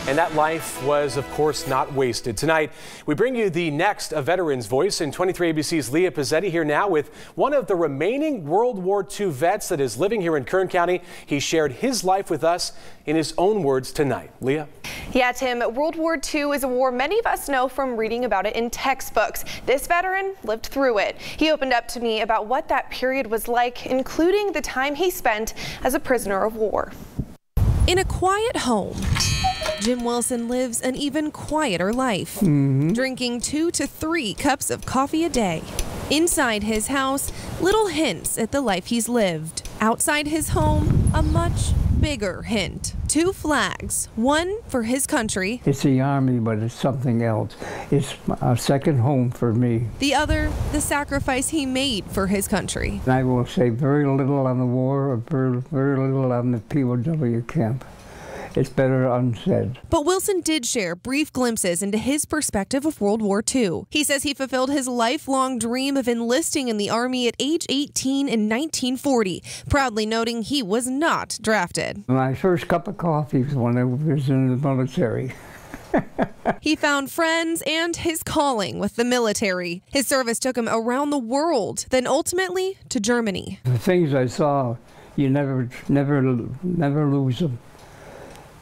And that life was, of course, not wasted. Tonight, we bring you the next A Veteran's Voice, and 23 ABC's Leah Pizzetti here now with one of the remaining World War II vets that is living here in Kern County. He shared his life with us in his own words tonight. Leah? Yeah, Tim, World War II is a war many of us know from reading about it in textbooks. This veteran lived through it. He opened up to me about what that period was like, including the time he spent as a prisoner of war. In a quiet home, Jim Wilson lives an even quieter life, drinking 2 to 3 cups of coffee a day. Inside his house, little hints at the life he's lived. Outside his home, a much bigger hint. 2 flags, one for his country. It's the Army, but it's something else. It's a second home for me. The other, the sacrifice he made for his country. I will say very little on the war, or very little on the POW camp. It's better unsaid. But Wilson did share brief glimpses into his perspective of World War II. He says he fulfilled his lifelong dream of enlisting in the Army at age 18 in 1940, proudly noting he was not drafted. My first cup of coffee was when I was in the military. He found friends and his calling with the military. His service took him around the world, then ultimately to Germany. The things I saw, you never lose them.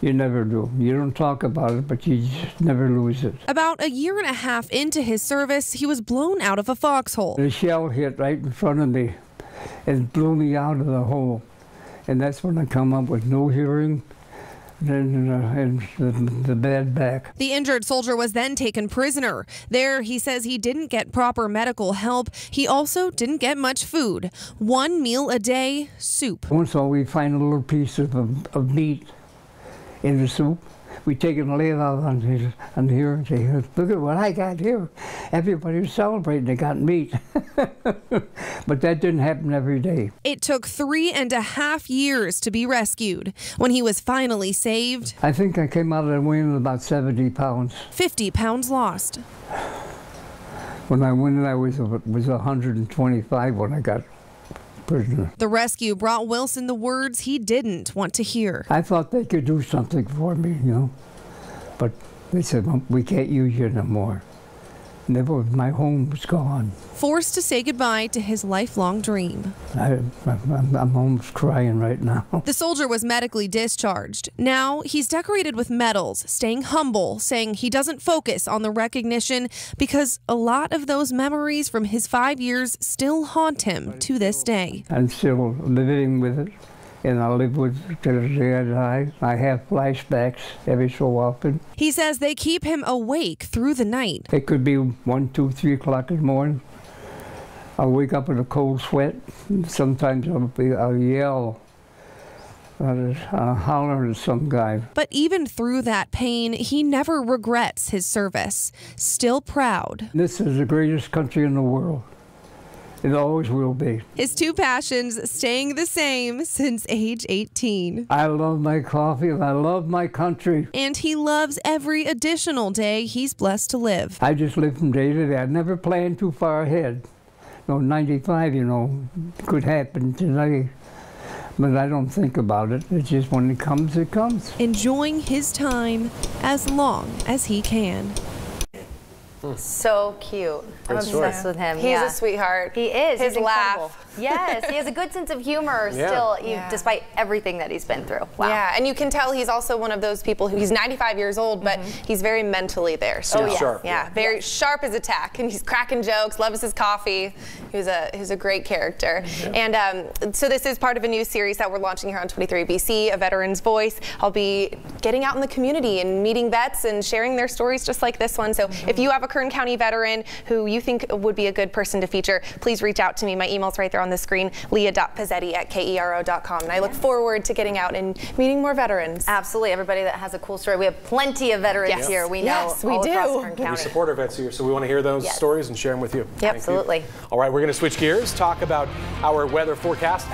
You never do. You don't talk about it, but you just never lose it. About a year and a half into his service, he was blown out of a foxhole. The shell hit right in front of me and blew me out of the hole. And that's when I come up with no hearing and the bad back. The injured soldier was then taken prisoner. There, he says he didn't get proper medical help. He also didn't get much food. 1 meal a day, soup. Once in a while, we find a little piece of meat in the soup. We take it and lay it out on here and say, look at what I got here. Everybody was celebrating they got meat. But that didn't happen every day. It took 3.5 years to be rescued. When he was finally saved, I think I came out of the weighing about 70 pounds. 50 pounds lost. When I went in, I was 125 when I got prisoner. The rescue brought Wilson the words he didn't want to hear. I thought they could do something for me, you know, but they said, well, we can't use you no more. My home was gone. Forced to say goodbye to his lifelong dream. I'm almost crying right now. The soldier was medically discharged. Now he's decorated with medals, staying humble, saying he doesn't focus on the recognition because a lot of those memories from his 5 years still haunt him to this day. I'm still living with it, and I'll live with it till the day I die. I have flashbacks every so often. He says they keep him awake through the night. It could be 1, 2, 3 o'clock in the morning. I'll wake up in a cold sweat. Sometimes I'll yell. I'll holler at some guy. But even through that pain, he never regrets his service. Still proud. This is the greatest country in the world. It always will be. His 2 passions staying the same since age 18. I love my coffee and I love my country. And he loves every additional day he's blessed to live. I just live from day to day. I never plan too far ahead. No, 95, you know, could happen today. But I don't think about it. It's just when it comes, it comes. Enjoying his time as long as he can. So cute. I'm obsessed with him. He's a sweetheart. He is. His He's laugh. Yes, he has a good sense of humor still, despite everything that he's been through. Wow. Yeah, and you can tell he's also one of those people who, he's 95 years old, but he's very mentally there. So sharp. Yeah, very sharp as a tack, and he's cracking jokes, loves his coffee. He's a great character. And so this is part of a new series that we're launching here on 23 ABC, A Veteran's Voice. I'll be getting out in the community and meeting vets and sharing their stories just like this one. So if you have a Kern County veteran who you think would be a good person to feature, please reach out to me. My email's right there on the screen, leah.pizzetti@kero.com. And I look forward to getting out and meeting more veterans. Absolutely. Everybody that has a cool story. We have plenty of veterans here. We know we all do. across Kern County. We support our vets here, so we want to hear those stories and share them with you. Absolutely. All right, we're going to switch gears, talk about our weather forecast.